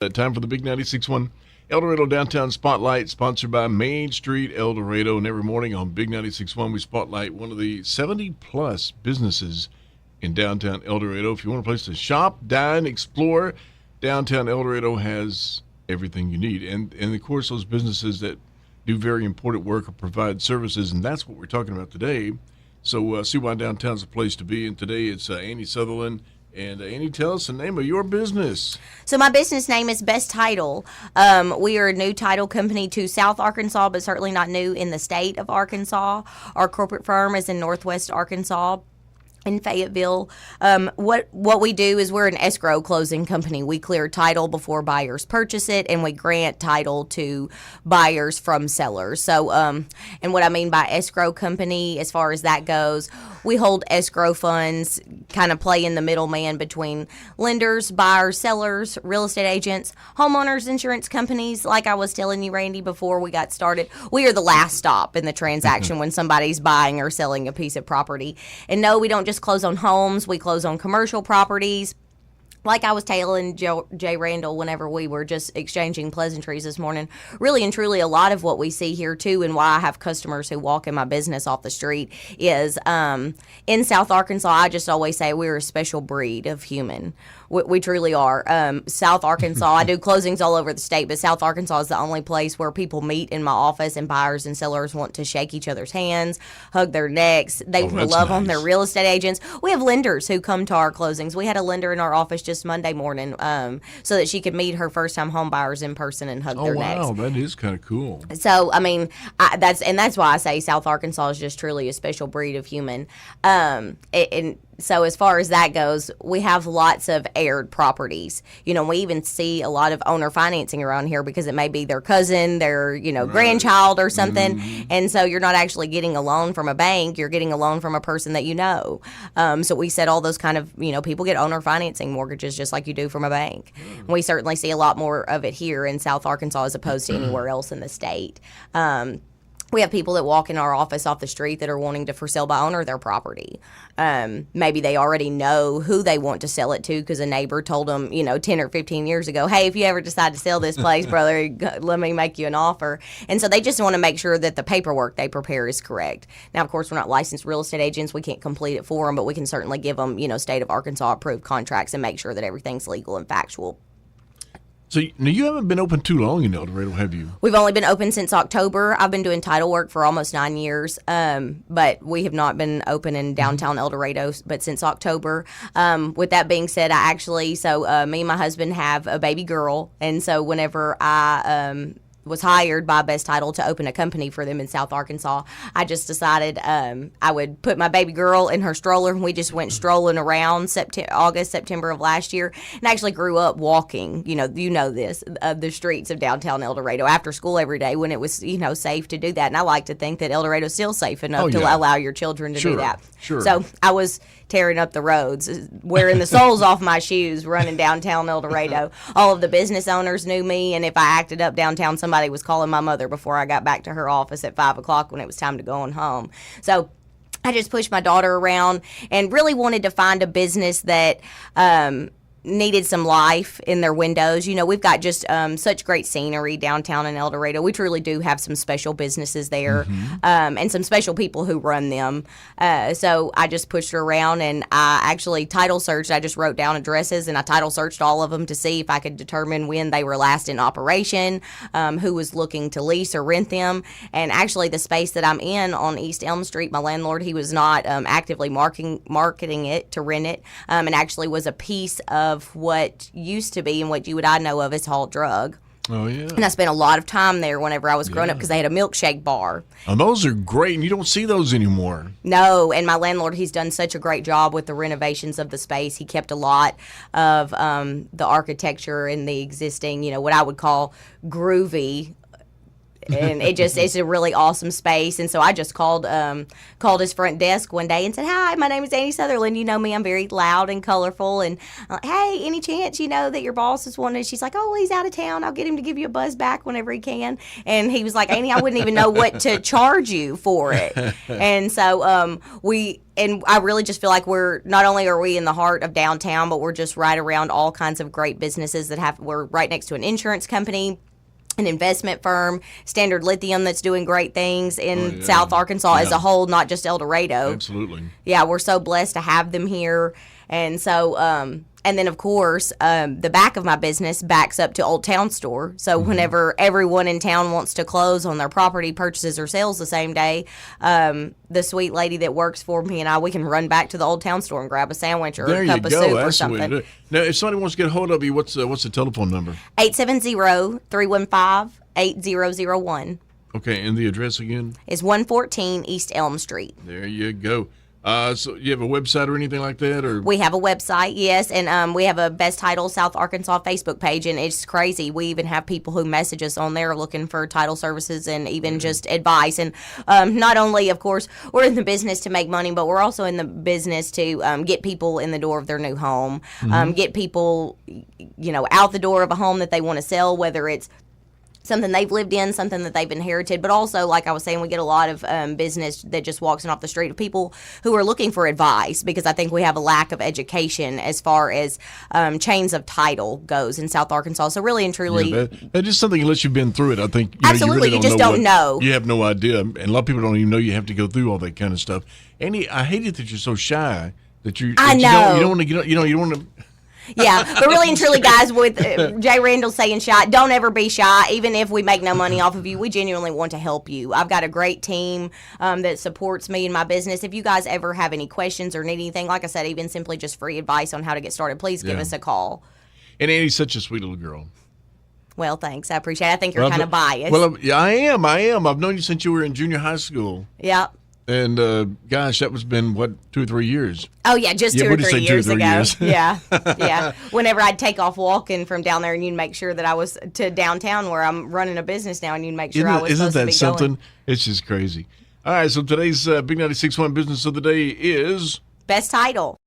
Time for the Big 96.1 El Dorado Downtown Spotlight, sponsored by Main Street El Dorado. And every morning on Big 96.1, we spotlight one of the 70-plus businesses in downtown El Dorado. If you want a place to shop, dine, explore, downtown El Dorado has everything you need. And of course, those businesses that do very important work or provide services, and that's what we're talking about today. So see why downtown's a place to be. And today it's Annie Sutherland. And Annie, tell us the name of your business. So my business name is Best Title. We are a new title company to South Arkansas, but certainly not new in the state of Arkansas. Our corporate firm is in Northwest Arkansas, in Fayetteville. What we do is we're an escrow closing company. We clear title before buyers purchase it, and we grant title to buyers from sellers. So, and what I mean by escrow company, as far as that goes, we hold escrow funds, kind of play in the middleman between lenders, buyers, sellers, real estate agents, homeowners, insurance companies. Like I was telling you, Randy, before we got started, we are the last stop in the transaction when somebody's buying or selling a piece of property. And no, we don't just close on homes, we close on commercial properties. Like I was telling Jay Randall whenever we were just exchanging pleasantries this morning, really and truly a lot of what we see here too, and why I have customers who walk in my business off the street is in South Arkansas, I just always say we're a special breed of human. We truly are. South Arkansas, I do closings all over the state, but South Arkansas is the only place where people meet in my office and buyers and sellers want to shake each other's hands, hug their necks. They love on their real estate agents. We have lenders who come to our closings. We had a lender in our office just Monday morning so that she could meet her first-time home buyers in person and hug their necks. Oh, wow, that is kind of cool. So, I mean, that's why I say South Arkansas is just truly a special breed of human. And so as far as that goes, we have lots of aired properties. You know, we even see a lot of owner financing around here because it may be their cousin, their, grandchild or something. Mm-hmm. And so you're not actually getting a loan from a bank. You're getting a loan from a person that you know. So we said all those kind of, people get owner financing mortgages just like you do from a bank. Mm-hmm. We certainly see a lot more of it here in South Arkansas as opposed to anywhere else in the state. We have people that walk in our office off the street that are wanting to for sale by owner their property. Maybe they already know who they want to sell it to because a neighbor told them, 10 or 15 years ago, hey, if you ever decide to sell this place, brother, let me make you an offer. And so they just want to make sure that the paperwork they prepare is correct. Now, of course, we're not licensed real estate agents. We can't complete it for them, but we can certainly give them, state of Arkansas approved contracts and make sure that everything's legal and factual. So you haven't been open too long in El Dorado, have you? We've only been open since October. I've been doing title work for almost 9 years, but we have not been open in downtown El Dorado, but since October. With that being said, me and my husband have a baby girl, and so whenever I was hired by Best Title to open a company for them in South Arkansas, I just decided I would put my baby girl in her stroller, and we just went strolling around August, September of last year, and actually grew up walking, the streets of downtown El Dorado after school every day when it was, safe to do that. And I like to think that El Dorado is still safe enough to allow your children to do that. Sure. So I was tearing up the roads, wearing the soles off my shoes, running downtown El Dorado. All of the business owners knew me, and if I acted up downtown, somebody was calling my mother before I got back to her office at 5 o'clock when it was time to go on home. So I just pushed my daughter around and really wanted to find a business that needed some life in their windows. We've got just such great scenery downtown in El Dorado. We truly do have some special businesses there, and some special people who run them. So I just pushed her around, and I actually title searched. I just wrote down addresses, and I title searched all of them to see if I could determine when they were last in operation, who was looking to lease or rent them. And actually the space that I'm in on East Elm Street, my landlord, he was not actively marketing it to rent it, and actually was a piece of what used to be and what you and I know of as Halt Drug. Oh, yeah. And I spent a lot of time there whenever I was growing up because they had a milkshake bar. Oh, those are great, and you don't see those anymore. No, and my landlord, he's done such a great job with the renovations of the space. He kept a lot of the architecture and the existing, what I would call groovy and it's a really awesome space. And so I just called his front desk one day and said, "Hi, my name is Annie Sutherland. You know me. I'm very loud and colorful. And hey, any chance you know that your boss is wanted?" She's like, "Oh, well, he's out of town. I'll get him to give you a buzz back whenever he can." And he was like, "Annie, I wouldn't even know what to charge you for it." And so and I really just feel like we're not only are we in the heart of downtown, but we're just right around all kinds of great businesses we're right next to an insurance company, an investment firm, Standard Lithium, that's doing great things in South Arkansas as a whole, not just El Dorado. Absolutely. Yeah, we're so blessed to have them here. And so, and then of course, the back of my business backs up to Old Town Store. So whenever everyone in town wants to close on their property purchases or sales the same day, the sweet lady that works for me and we can run back to the Old Town Store and grab a sandwich or a cup of soup or something. Now, if somebody wants to get a hold of you, what's the telephone number? 870-315-8001. Okay, and the address again? Is 114 East Elm Street. There you go. So you have a website or anything like that, or? We have a website, yes, and we have a Best Title South Arkansas Facebook page, and it's crazy. We even have people who message us on there looking for title services and even just advice. And not only, of course, we're in the business to make money, but we're also in the business to get people in the door of their new home, get people, out the door of a home that they want to sell, whether it's something they've lived in, something that they've inherited, but also, like I was saying, we get a lot of business that just walks in off the street of people who are looking for advice, because I think we have a lack of education as far as chains of title goes in South Arkansas. So really and truly, that is something, unless you've been through it, I think absolutely, you just don't know. You have no idea, and a lot of people don't even know you have to go through all that kind of stuff. Annie, I hate it that you're so shy that you. I know you don't want to get. You don't want to. Yeah, but really and truly, guys, with Jay Randall saying shy, don't ever be shy. Even if we make no money off of you, we genuinely want to help you. I've got a great team that supports me in my business. If you guys ever have any questions or need anything, like I said, even simply just free advice on how to get started, please give us a call. And Annie's such a sweet little girl. Well, thanks. I appreciate it. I think you're kind of biased. Well, yeah, I am. I've known you since you were in junior high school. Yep. And gosh, that was been 2 or 3 years. Oh yeah, just 2 or 3 years ago. Yeah. Whenever I'd take off walking from down there, and you'd make sure that I was to downtown where I'm running a business now, and you'd make sure I was supposed to be something? Going. It's just crazy. All right, so today's Big 96.1 business of the day is Best Title.